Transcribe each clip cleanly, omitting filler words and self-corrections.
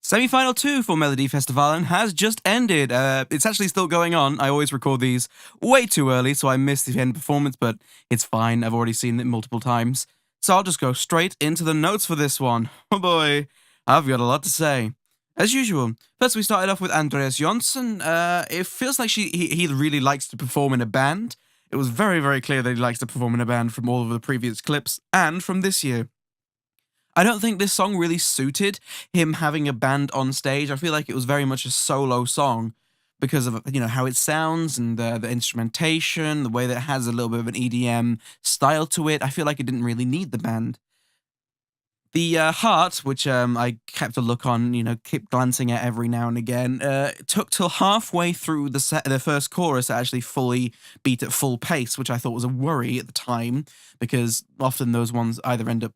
Semi-final 2 for Melodifestivalen has just ended. It's actually still going on. I always record these way too early, so I missed the end performance, but it's fine. I've already seen it multiple times. So I'll just go straight into the notes for this one. Oh boy, I've got a lot to say. As usual, first we started off with Andreas Jonsson. It feels like he really likes to perform in a band. It was very, very clear that he likes to perform in a band from all of the previous clips and from this year. I don't think this song really suited him having a band on stage. I feel like it was very much a solo song because of how it sounds and the instrumentation, the way that it has a little bit of an EDM style to it. I feel like it didn't really need the band. The Heart, which I kept a look on, kept glancing at every now and again, took till halfway through the first chorus to actually fully beat at full pace, which I thought was a worry at the time, because often those ones either end up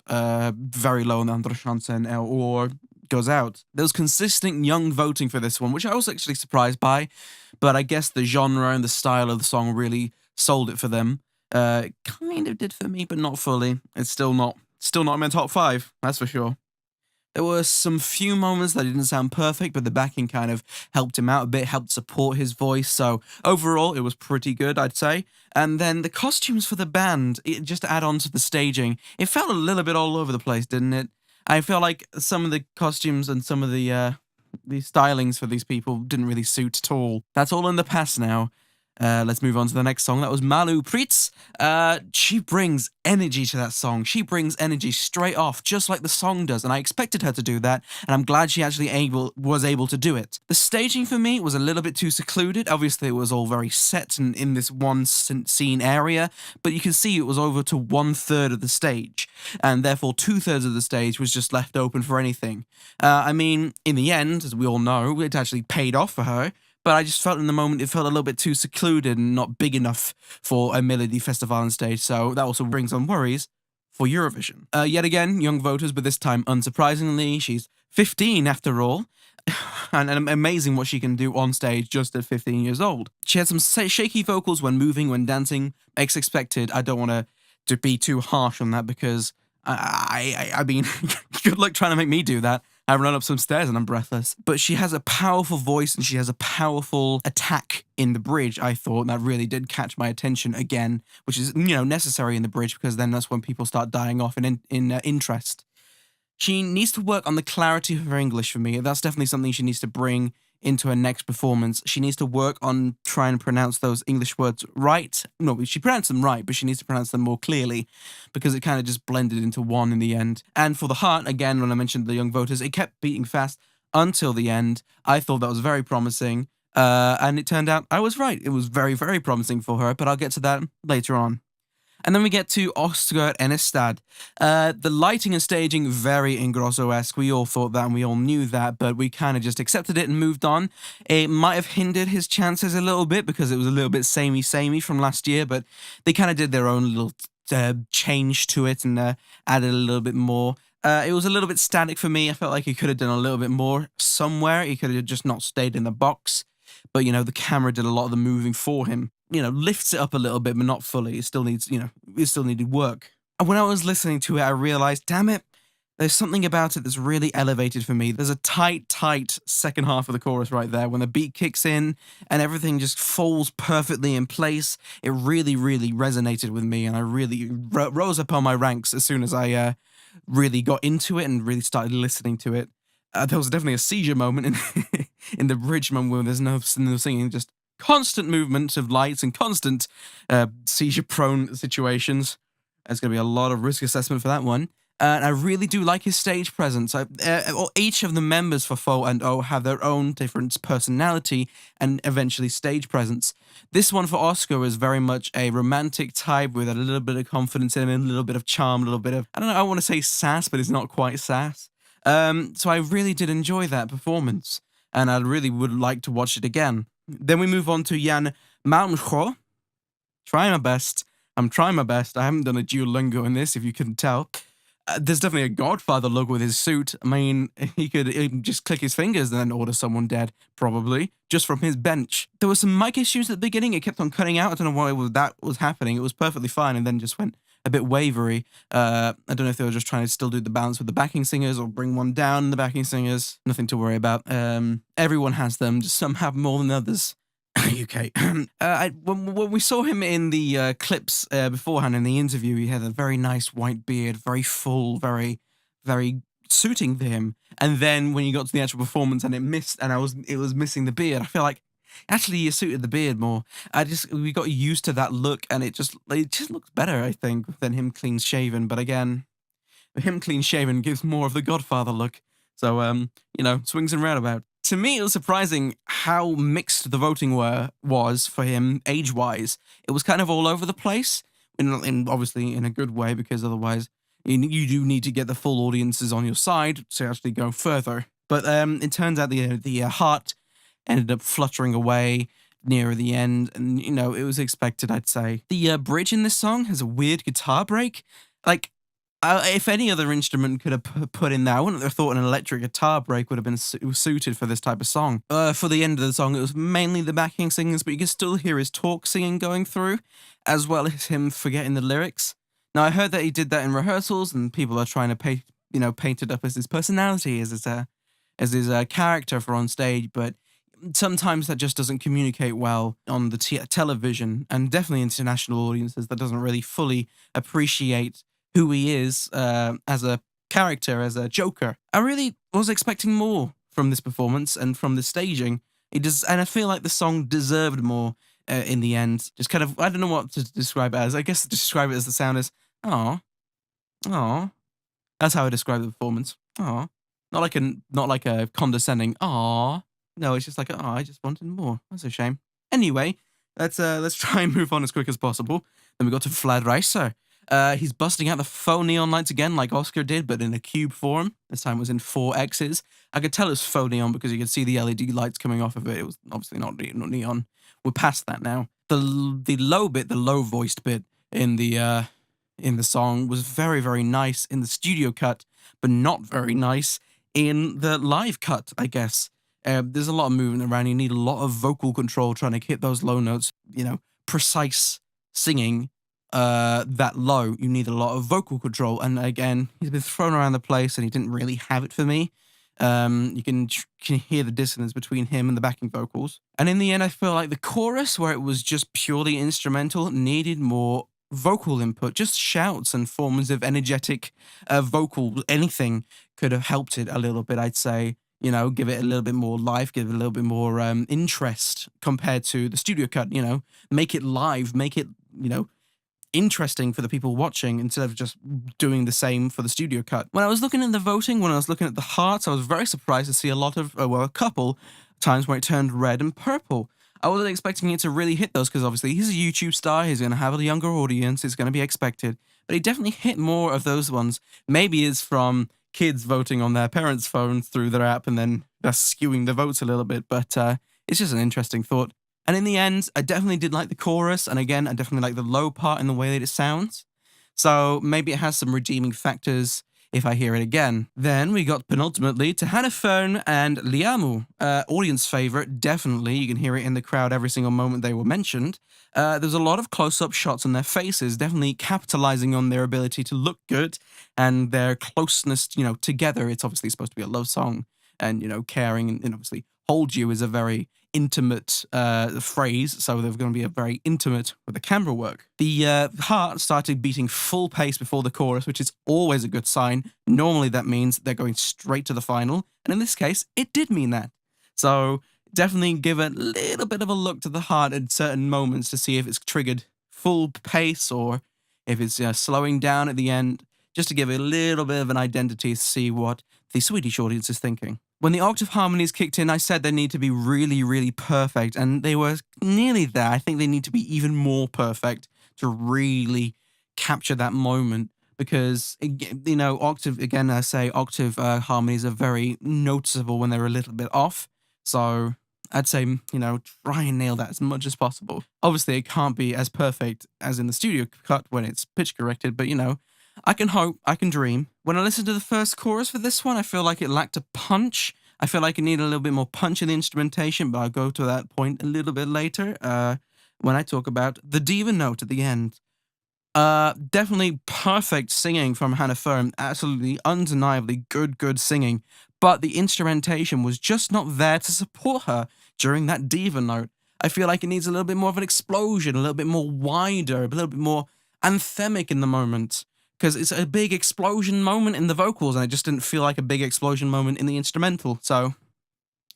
very low on the Andra chansen or goes out. There was consistent young voting for this one, which I was actually surprised by, but I guess the genre and the style of the song really sold it for them. Kind of did for me, but not fully. It's still not in my top 5, that's for sure. There were some few moments that didn't sound perfect, but the backing kind of helped him out a bit, helped support his voice, so overall it was pretty good, I'd say. And then the costumes for the band, just to add on to the staging, it felt a little bit all over the place, didn't it? I feel like some of the costumes and some of the stylings for these people didn't really suit at all. That's all in the past now. Let's move on to the next song. That was Malu Pritz. She brings energy to that song. She brings energy straight off, just like the song does, and I expected her to do that, and I'm glad she actually was able to do it. The staging for me was a little bit too secluded. Obviously, it was all very set and in this one scene area, but you can see it was over to 1/3 of the stage, and therefore 2/3 of the stage was just left open for anything. I mean, in the end, as we all know, it actually paid off for her. But I just felt in the moment it felt a little bit too secluded and not big enough for a Melodifestivalen stage, so that also brings on worries for Eurovision. Yet again, young voters, but this time unsurprisingly, she's 15 after all, and amazing what she can do on stage just at 15 years old. She had some shaky vocals when moving, when dancing, as expected. I don't want to be too harsh on that because I mean, good luck trying to make me do that. I run up some stairs and I'm breathless. But she has a powerful voice and she has a powerful attack in the bridge, I thought, and that really did catch my attention again, which is, necessary in the bridge because then that's when people start dying off in interest. She needs to work on the clarity of her English for me. That's definitely something she needs to bring into her next performance. She needs to work on trying to pronounce those English words right. No, she pronounced them right, but she needs to pronounce them more clearly because it kind of just blended into one in the end. And for the Heart, again, when I mentioned the young voters, it kept beating fast until the end. I thought that was very promising. And it turned out I was right. It was very, very promising for her, but I'll get to that later on. And then we get to Oscar Enestad. The lighting and staging, very Ingrosso-esque. We all thought that and we all knew that, but we kind of just accepted it and moved on. It might have hindered his chances a little bit because it was a little bit samey from last year, but they kind of did their own little change to it and added a little bit more. It was a little bit static for me. I felt like he could have done a little bit more somewhere. He could have just not stayed in the box. But, the camera did a lot of the moving for him. Lifts it up a little bit, but not fully. It still needs, it still needed work. And when I was listening to it, I realized, damn it, there's something about it that's really elevated for me. There's a tight second half of the chorus right there when the beat kicks in and everything just falls perfectly in place. It really, really resonated with me, and I really rose up on my ranks as soon as I really got into it and really started listening to it. There was definitely a seizure moment in the bridge moment where there's no singing, just constant movement of lights and constant seizure-prone situations. There's going to be a lot of risk assessment for that one. And I really do like his stage presence. Each of the members for FO&O have their own different personality and eventually stage presence. This one for Oscar is very much a romantic type with a little bit of confidence in him, a little bit of charm, a little bit of, I don't know, I want to say sass, but it's not quite sass. So I really did enjoy that performance, and I really would like to watch it again. Then we move on to Jan Malmschow. Trying my best. I'm trying my best. I haven't done a Duolingo in this, if you couldn't tell. There's definitely a Godfather look with his suit. I mean, he could just click his fingers and then order someone dead, probably, just from his bench. There were some mic issues at the beginning. It kept on cutting out. I don't know why that was happening. It was perfectly fine and then just went a bit wavery. I don't know if they were just trying to still do the balance with the backing singers or bring one down the backing singers. Nothing to worry about. Everyone has them, just some have more than others. UK. When we saw him in the clips beforehand in the interview, he had a very nice white beard, very full, very suiting to him. And then when you got to the actual performance and it missed, and it was missing the beard, I feel like actually you suited the beard more. We got used to that look, and it just looks better, I think, than him clean shaven. But again, him clean shaven gives more of the Godfather look. So swings and roundabouts. To me, it was surprising how mixed the voting was for him age wise. It was kind of all over the place, obviously in a good way, because otherwise you do need to get the full audiences on your side to actually go further. But it turns out the heart ended up fluttering away near the end, and it was expected, I'd say. The bridge in this song has a weird guitar break. Like, if any other instrument could have put in there, I wouldn't have thought an electric guitar break would have been suited for this type of song. For the end of the song, it was mainly the backing singers, but you can still hear his talk singing going through, as well as him forgetting the lyrics. Now, I heard that he did that in rehearsals, and people are trying to paint it up as his personality, as his character for on stage, but sometimes that just doesn't communicate well on the television, and definitely international audiences that doesn't really fully appreciate who he is as a character, as a Joker. I really was expecting more from this performance and from the staging. And I feel like the song deserved more in the end. Just kind of, I don't know what to describe it as. I guess to describe it as the sound is, aw, aw. That's how I describe the performance. Aw. Not like a condescending aw. No, it's just like, oh, I just wanted more. That's a shame. Anyway, let's try and move on as quick as possible. Then we got to Vlad Reiser. He's busting out the faux neon lights again, like Oscar did, but in a cube form. This time it was in 4Xs. I could tell it was faux neon because you could see the LED lights coming off of it. It was obviously not neon. We're past that now. The low voiced bit in the song was very, very nice in the studio cut, but not very nice in the live cut, I guess. There's a lot of movement around. You need a lot of vocal control trying to hit those low notes. Precise singing that low. You need a lot of vocal control. And again, he's been thrown around the place, and he didn't really have it for me. You can hear the dissonance between him and the backing vocals. And in the end, I feel like the chorus, where it was just purely instrumental, needed more vocal input. Just shouts and forms of energetic vocal, anything could have helped it a little bit, I'd say. Give it a little bit more life, give it a little bit more interest compared to the studio cut, make it live, make it, interesting for the people watching instead of just doing the same for the studio cut. When I was looking at the voting, when I was looking at the hearts, I was very surprised to see a couple times where it turned red and purple. I wasn't expecting it to really hit those because obviously he's a YouTube star, he's going to have a younger audience, it's going to be expected. But he definitely hit more of those ones. Maybe it's from kids voting on their parents' phones through their app, and then that's skewing the votes a little bit, but it's just an interesting thought. And in the end, I definitely did like the chorus, and again, I definitely like the low part in the way that it sounds. So maybe it has some redeeming factors if I hear it again. Then we got penultimately to Hannafone and Liamu. Audience favorite, definitely. You can hear it in the crowd every single moment they were mentioned. There's a lot of close-up shots on their faces, definitely capitalizing on their ability to look good and their closeness, together. It's obviously supposed to be a love song, and, caring and obviously hold you is a very intimate phrase, so they're going to be a very intimate with the camera work. The heart started beating full pace before the chorus, which is always a good sign. Normally that means they're going straight to the final, and in this case, it did mean that. So definitely give a little bit of a look to the heart at certain moments to see if it's triggered full pace or if it's slowing down at the end, just to give it a little bit of an identity to see what the Swedish audience is thinking. When the octave harmonies kicked in, I said they need to be really, really perfect, and they were nearly there. I think they need to be even more perfect to really capture that moment because, octave, again, I say octave harmonies are very noticeable when they're a little bit off. So I'd say, try and nail that as much as possible. Obviously, it can't be as perfect as in the studio cut when it's pitch corrected, but, I can hope, I can dream. When I listened to the first chorus for this one, I feel like it lacked a punch. I feel like it needed a little bit more punch in the instrumentation, but I'll go to that point a little bit later when I talk about the diva note at the end. Definitely perfect singing from Hannah Firm. Absolutely, undeniably good singing. But the instrumentation was just not there to support her during that diva note. I feel like it needs a little bit more of an explosion, a little bit more wider, a little bit more anthemic in the moment. Because it's a big explosion moment in the vocals, and it just didn't feel like a big explosion moment in the instrumental. So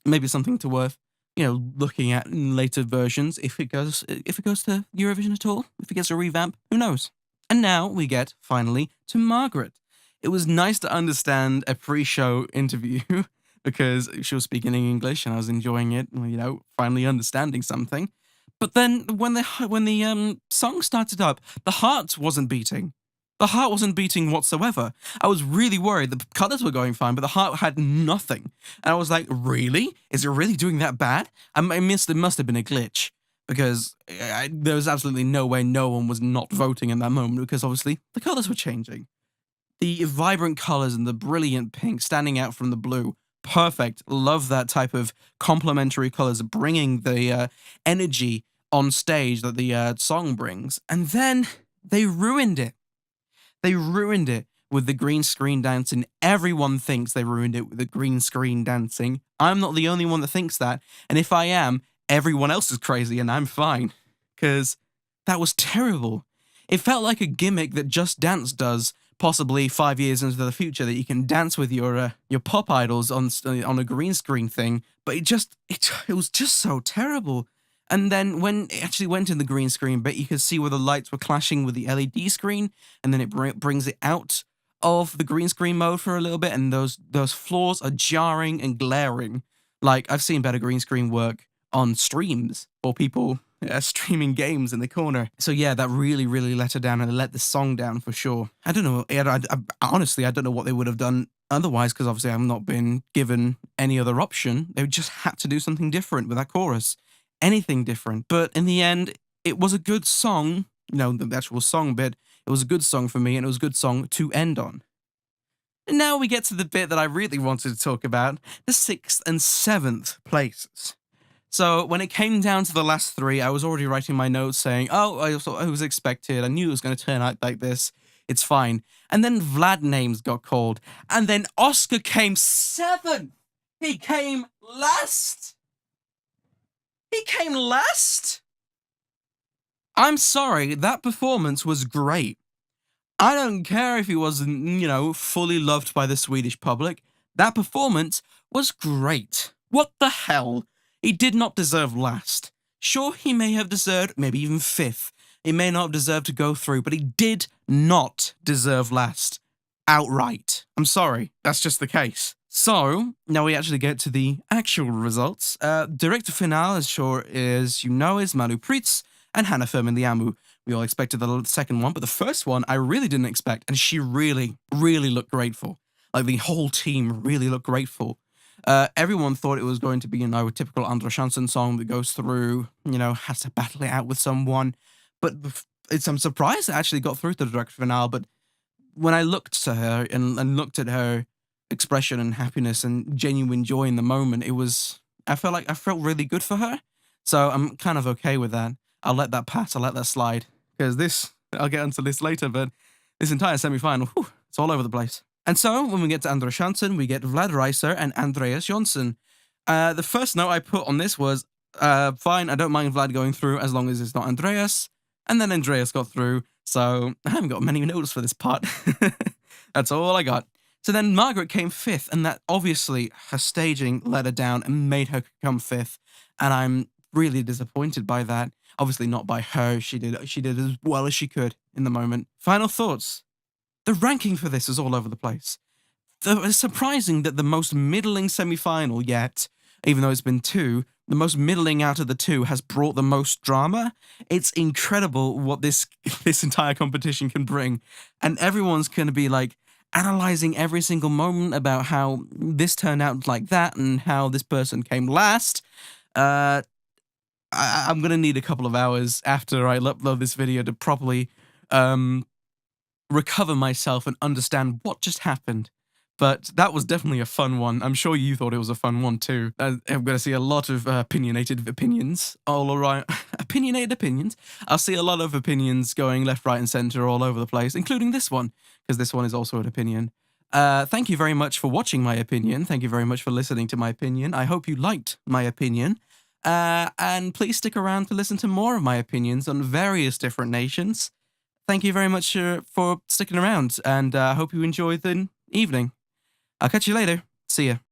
maybe something to worth looking at in later versions if it goes to Eurovision at all, if it gets a revamp, who knows. And now we get finally to Margaret. It was nice to understand a pre-show interview because she was speaking in English and I was enjoying it, finally understanding something. But then when the song started up, the heart wasn't beating. The heart wasn't beating whatsoever. I was really worried. The colors were going fine, but the heart had nothing. And I was like, really? Is it really doing that bad? It must have been a glitch because there was absolutely no way no one was not voting in that moment because obviously the colors were changing. The vibrant colors and the brilliant pink standing out from the blue. Perfect. Love that type of complementary colors bringing the energy on stage that the song brings. And then they ruined it. They ruined it with the green screen dancing. Everyone thinks they ruined it with the green screen dancing. I'm not the only one that thinks that. And if I am, everyone else is crazy and I'm fine. Because that was terrible. It felt like a gimmick that Just Dance does, possibly 5 years into the future, that you can dance with your pop idols on a green screen thing. But it was just so terrible. And then when it actually went in the green screen bit, you could see where the lights were clashing with the LED screen, and then it brings it out of the green screen mode for a little bit, and those floors are jarring and glaring. Like, I've seen better green screen work on streams or people streaming games in the corner. So yeah, that really, really let her down and let the song down for sure. I don't know. Honestly, I don't know what they would have done otherwise because obviously I've not been given any other option. They just had to do something different with that chorus. Anything different. But in the end, it was a good song. The actual song bit, it was a good song for me and it was a good song to end on. And now we get to the bit that I really wanted to talk about, the 6th and 7th places. So when it came down to the last three, I was already writing my notes saying, oh, I was expected. I knew it was going to turn out like this. It's fine. And then Vlad names got called. And then Oscar came 7th. He came last. He came last? I'm sorry, that performance was great. I don't care if he wasn't, fully loved by the Swedish public. That performance was great. What the hell? He did not deserve last. Sure, he may have deserved maybe even 5th. He may not have deserved to go through, but he did not deserve last. Outright. I'm sorry, that's just the case. So, now we actually get to the actual results. Director final, as sure as you know, is Manu Pritz and Hannah Firmin Liamu. We all expected the second one, but the first one I really didn't expect, and she really, really looked grateful. Like, the whole team really looked grateful. Everyone thought it was going to be, a typical Andra Chansen song that goes through, has to battle it out with someone. But I'm surprised it actually got through to the director final, but when I looked to her and looked at her expression and happiness and genuine joy in the moment, I felt really good for her. So I'm kind of okay with that. I'll let that pass. I'll let that slide. Because I'll get into this later, but this entire semi-final, it's all over the place. And so when we get to Andra Chansen, we get Vlad Reiser and Andreas Jonsson. The first note I put on this was, fine, I don't mind Vlad going through as long as it's not Andreas. And then Andreas got through, so I haven't got many notes for this part. That's all I got. So then Margaret came 5th, and that obviously her staging let her down and made her come 5th. And I'm really disappointed by that. Obviously not by her. She did as well as she could in the moment. Final thoughts. The ranking for this is all over the place. It's surprising that the most middling semi-final yet, even though it's been 2, the most middling out of the 2 has brought the most drama. It's incredible what this entire competition can bring. And everyone's going to be like analyzing every single moment about how this turned out like that and how this person came last. I'm going to need a couple of hours after I upload this video to properly recover myself and understand what just happened. But that was definitely a fun one. I'm sure you thought it was a fun one too. I'm going to see a lot of opinionated opinions all around. Opinionated opinions. I'll see a lot of opinions going left, right, and center all over the place, including this one, because this one is also an opinion. Thank you very much for watching my opinion. Thank you very much for listening to my opinion. I hope you liked my opinion. And please stick around to listen to more of my opinions on various different nations. Thank you very much for sticking around, and I hope you enjoy the evening. I'll catch you later. See ya.